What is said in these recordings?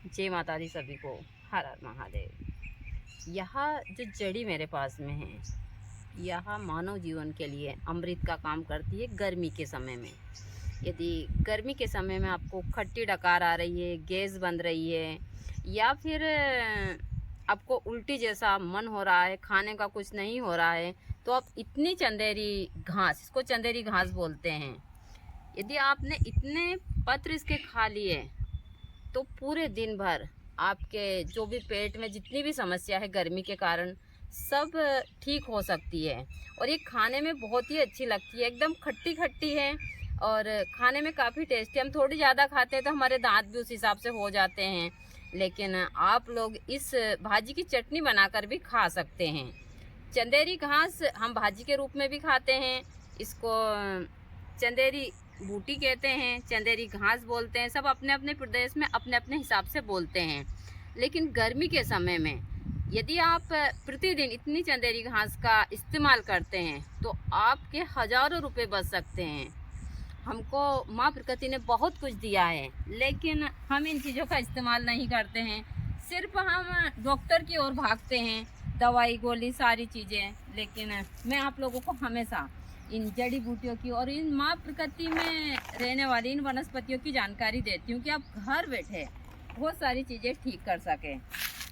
जय माता दी सभी को। हर हर महादेव। यह जो जड़ी मेरे पास में है, यह मानव जीवन के लिए अमृत का काम करती है। गर्मी के समय में, यदि गर्मी के समय में आपको खट्टी डकार आ रही है, गैस बन रही है, या फिर आपको उल्टी जैसा मन हो रहा है, खाने का कुछ नहीं हो रहा है, तो आप इतनी चंदेरी घास, इसको चंदेरी घास बोलते हैं, यदि आपने इतने पत्र इसके खा लिए तो पूरे दिन भर आपके जो भी पेट में जितनी भी समस्या है गर्मी के कारण, सब ठीक हो सकती है। और ये खाने में बहुत ही अच्छी लगती है, एकदम खट्टी खट्टी है और खाने में काफ़ी टेस्टी। हम थोड़ी ज़्यादा खाते हैं तो हमारे दांत भी उस हिसाब से हो जाते हैं, लेकिन आप लोग इस भाजी की चटनी बनाकर भी खा सकते हैं। चंदेरी घास हम भाजी के रूप में भी खाते हैं, इसको चंदेरी बूटी कहते हैं, चंदेरी घास बोलते हैं। सब अपने अपने प्रदेश में अपने अपने हिसाब से बोलते हैं। लेकिन गर्मी के समय में यदि आप प्रतिदिन इतनी चंदेरी घास का इस्तेमाल करते हैं तो आपके हज़ारों रुपए बच सकते हैं। हमको माँ प्रकृति ने बहुत कुछ दिया है, लेकिन हम इन चीज़ों का इस्तेमाल नहीं करते हैं। सिर्फ हम डॉक्टर की ओर भागते हैं, दवाई गोली सारी चीज़ें। लेकिन मैं आप लोगों को हमेशा इन जड़ी बूटियों की और इन माँ प्रकृति में रहने वाली इन वनस्पतियों की जानकारी देती हूँ कि आप घर बैठे बहुत सारी चीज़ें ठीक कर सकें।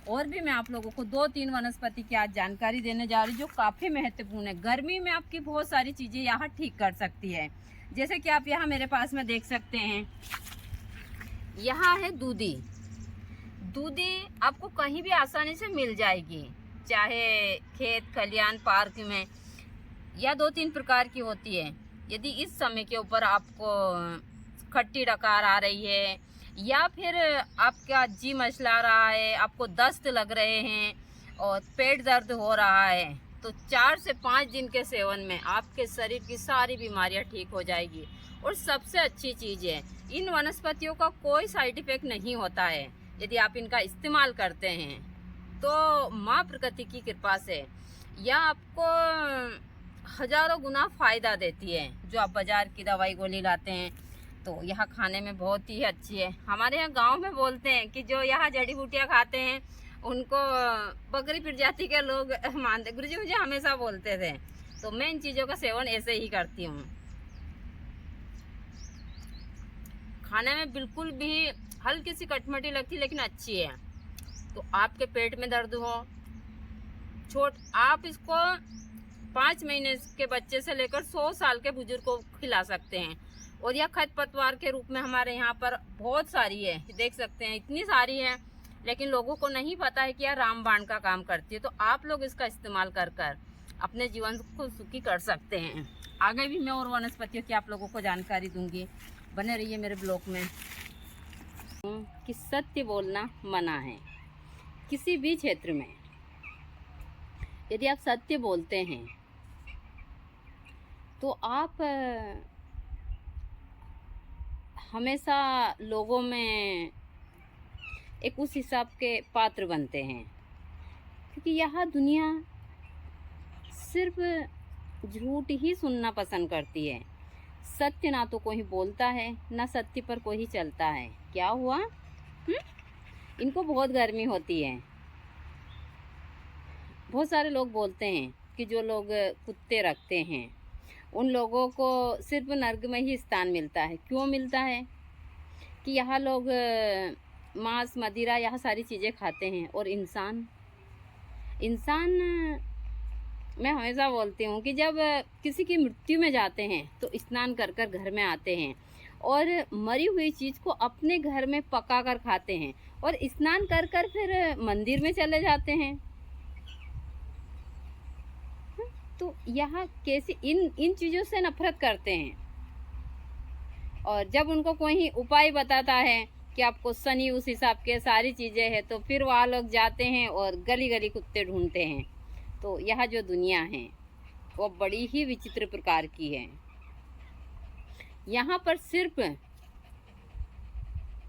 और भी मैं आप लोगों को 2-3 वनस्पति की आज जानकारी देने जा रही हूँ जो काफ़ी महत्वपूर्ण है। गर्मी में आपकी बहुत सारी चीज़ें यहाँ ठीक कर सकती है। जैसे कि आप यहाँ मेरे पास में देख सकते हैं, यहाँ है दूधी। दूधी आपको कहीं भी आसानी से मिल जाएगी, चाहे खेत खलियान पार्क में, या 2-3 प्रकार की होती है। यदि इस समय के ऊपर आपको खट्टी डकार आ रही है, या फिर आपका जी मचला रहा है, आपको दस्त लग रहे हैं और पेट दर्द हो रहा है, तो 4 से 5 दिन के सेवन में आपके शरीर की सारी बीमारियां ठीक हो जाएगी। और सबसे अच्छी चीज़ है, इन वनस्पतियों का कोई साइड इफेक्ट नहीं होता है। यदि आप इनका इस्तेमाल करते हैं तो माँ प्रकृति की कृपा से यह आपको हज़ारों गुना फ़ायदा देती है। जो आप बाज़ार की दवाई गोली लाते हैं तो यह खाने में बहुत ही अच्छी है। हमारे यहाँ गांव में बोलते हैं कि जो यहाँ जड़ी बूटियाँ खाते हैं उनको बकरी प्रजाति के लोग मानते। गुरुजी मुझे हमेशा बोलते थे, तो मैं इन चीज़ों का सेवन ऐसे ही करती हूँ। खाने में बिल्कुल भी हल्की सी कटमटी लगती, लेकिन अच्छी है। तो आपके पेट में दर्द हो, आप इसको 5 महीने के बच्चे से लेकर 100 साल के बुजुर्ग को खिला सकते हैं। और यह खरपतवार के रूप में हमारे यहाँ पर बहुत सारी है, देख सकते हैं इतनी सारी है, लेकिन लोगों को नहीं पता है कि यह रामबाण का काम करती है। तो आप लोग इसका इस्तेमाल कर कर अपने जीवन को सुखी कर सकते हैं। आगे भी मैं और वनस्पतियों की आप लोगों को जानकारी दूंगी, बने रहिए मेरे ब्लॉग में। कि सत्य बोलना मना है किसी भी क्षेत्र में। यदि आप सत्य बोलते हैं तो आप हमेशा लोगों में एक उस हिसाब के पात्र बनते हैं, क्योंकि यह दुनिया सिर्फ झूठ ही सुनना पसंद करती है। सत्य ना तो कोई बोलता है, ना सत्य पर कोई चलता है। क्या हुआ? इनको बहुत गर्मी होती है। बहुत सारे लोग बोलते हैं कि जो लोग कुत्ते रखते हैं उन लोगों को सिर्फ नर्क में ही स्थान मिलता है। क्यों मिलता है? कि यहाँ लोग मांस मदिरा यह सारी चीज़ें खाते हैं, और इंसान मैं हमेशा बोलती हूँ कि जब किसी की मृत्यु में जाते हैं तो स्नान कर कर घर में आते हैं और मरी हुई चीज़ को अपने घर में पका कर खाते हैं, और स्नान कर कर फिर मंदिर में चले जाते हैं। तो यहाँ कैसे इन चीज़ों से नफरत करते हैं। और जब उनको कोई उपाय बताता है कि आपको शनि उस हिसाब के सारी चीज़ें हैं, तो फिर वहाँ लोग जाते हैं और गली गली कुत्ते ढूंढते हैं। तो यह जो दुनिया है वो बड़ी ही विचित्र प्रकार की है। यहाँ पर सिर्फ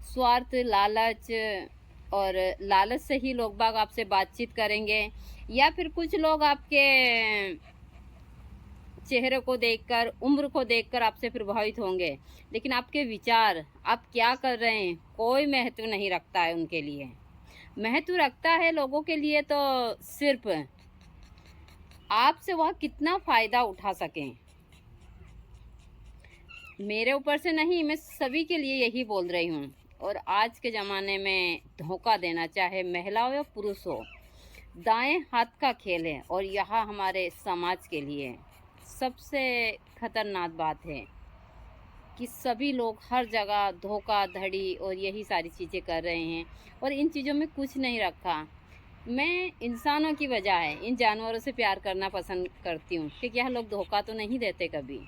स्वार्थ, लालच, और लालच से ही लोग बाग आपसे बातचीत करेंगे, या फिर कुछ लोग आपके चेहरे को देखकर, उम्र को देखकर आपसे प्रभावित होंगे, लेकिन आपके विचार, आप क्या कर रहे हैं, कोई महत्व नहीं रखता है उनके लिए। महत्व रखता है लोगों के लिए तो सिर्फ आपसे वह कितना फ़ायदा उठा सकें। मेरे ऊपर से नहीं, मैं सभी के लिए यही बोल रही हूँ। और आज के ज़माने में धोखा देना, चाहे महिला हो या पुरुष हो, दाएं हाथ का खेल है। और यह हमारे समाज के लिए सबसे खतरनाक बात है कि सभी लोग हर जगह धोखाधड़ी और यही सारी चीज़ें कर रहे हैं, और इन चीज़ों में कुछ नहीं रखा। मैं इंसानों की बजाय इन जानवरों से प्यार करना पसंद करती हूँ, क्योंकि यह लोग धोखा तो नहीं देते कभी।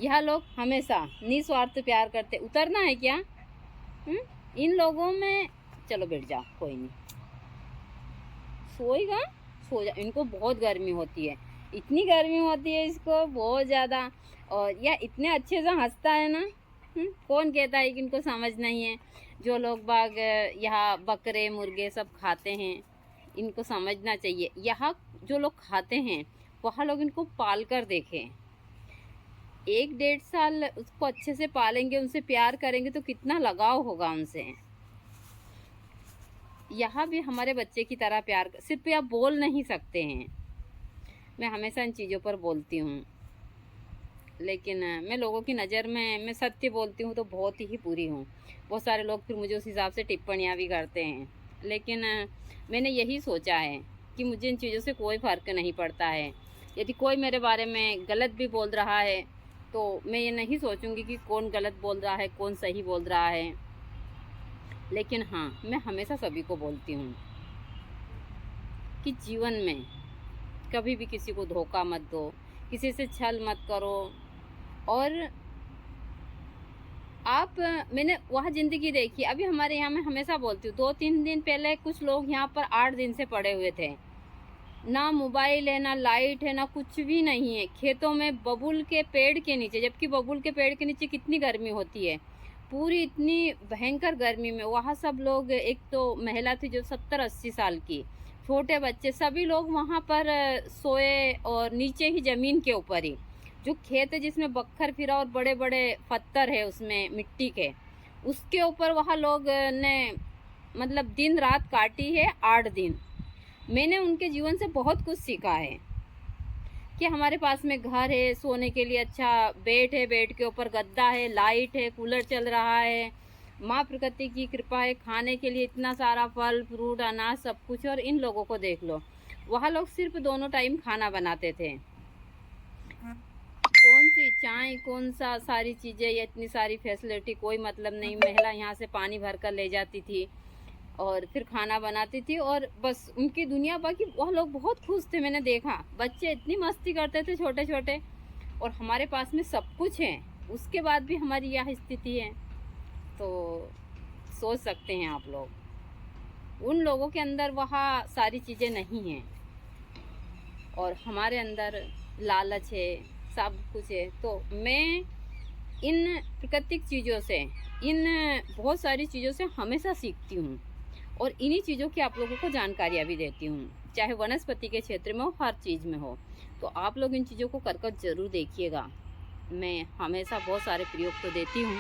यह लोग हमेशा निस्वार्थ प्यार करते। उतरना है क्या? इन लोगों में चलो बैठ जाओ, कोई नहीं, सोएगा, सो जा। इनको बहुत गर्मी होती है, इतनी गर्मी होती है इसको बहुत ज़्यादा। और यह इतने अच्छे से हंसता है ना, कौन कहता है कि इनको समझ नहीं है। जो लोग बाग यहाँ बकरे मुर्गे सब खाते हैं, इनको समझना चाहिए। यहाँ जो लोग खाते हैं वह लोग इनको पाल कर देखें। 1-1.5 साल उसको अच्छे से पालेंगे, उनसे प्यार करेंगे तो कितना लगाव होगा उनसे। यहाँ भी हमारे बच्चे की तरह प्यार, सिर्फ आप बोल नहीं सकते हैं। मैं हमेशा इन चीज़ों पर बोलती हूँ, लेकिन मैं लोगों की नज़र में मैं सत्य बोलती हूँ तो बहुत ही बुरी हूँ। बहुत सारे लोग फिर मुझे उस हिसाब से टिप्पणियाँ भी करते हैं, लेकिन मैंने यही सोचा है कि मुझे इन चीज़ों से कोई फ़र्क नहीं पड़ता है। यदि कोई मेरे बारे में गलत भी बोल रहा है तो मैं ये नहीं सोचूंगी कि कौन गलत बोल रहा है, कौन सही बोल रहा है। लेकिन हाँ, मैं हमेशा सभी को बोलती हूँ कि जीवन में कभी भी किसी को धोखा मत दो, किसी से छल मत करो। और मैंने वह ज़िंदगी देखी। अभी हमारे यहाँ मैं हमेशा बोलती हूँ, 2-3 दिन पहले कुछ लोग यहाँ पर 8 दिन से पड़े हुए थे। ना मोबाइल है, ना लाइट है, ना कुछ भी नहीं है। खेतों में बबूल के पेड़ के नीचे, जबकि बबूल के पेड़ के नीचे कितनी गर्मी होती है, पूरी इतनी भयंकर गर्मी में वहाँ सब लोग, एक तो महिला थी जो 70-80 साल की, छोटे बच्चे, सभी लोग वहाँ पर सोए। और नीचे ही ज़मीन के ऊपर ही जो खेत है जिसमें बक्खर फिरा और बड़े बड़े पत्थर है उसमें मिट्टी के, उसके ऊपर वहाँ लोग ने मतलब दिन रात काटी है 8 दिन। मैंने उनके जीवन से बहुत कुछ सीखा है कि हमारे पास में घर है, सोने के लिए अच्छा बेड है, बेड के ऊपर गद्दा है, लाइट है, कूलर चल रहा है, माँ प्रकृति की कृपा है, खाने के लिए इतना सारा फल फ्रूट अनाज सब कुछ। और इन लोगों को देख लो, वह लोग सिर्फ दोनों टाइम खाना बनाते थे। कौन सी चाय, कौन सा सारी चीज़ें, या इतनी सारी फैसिलिटी, कोई मतलब नहीं। महिला यहाँ से पानी भर कर ले जाती थी और फिर खाना बनाती थी, और बस उनकी दुनिया। बाकी वह लोग बहुत खुश थे। मैंने देखा बच्चे इतनी मस्ती करते थे छोटे छोटे, और हमारे पास में सब कुछ है, उसके बाद भी हमारी यह स्थिति है। तो सोच सकते हैं आप लोग, उन लोगों के अंदर वह सारी चीज़ें नहीं हैं, और हमारे अंदर लालच है, सब कुछ है। तो मैं इन प्राकृतिक चीज़ों से, इन बहुत सारी चीज़ों से हमेशा सीखती हूँ, और इन्हीं चीज़ों की आप लोगों को जानकारियाँ भी देती हूँ, चाहे वनस्पति के क्षेत्र में हो, हर चीज़ में हो। तो आप लोग इन चीज़ों को कर ज़रूर देखिएगा। मैं हमेशा बहुत सारे प्रयोग तो देती हूँ,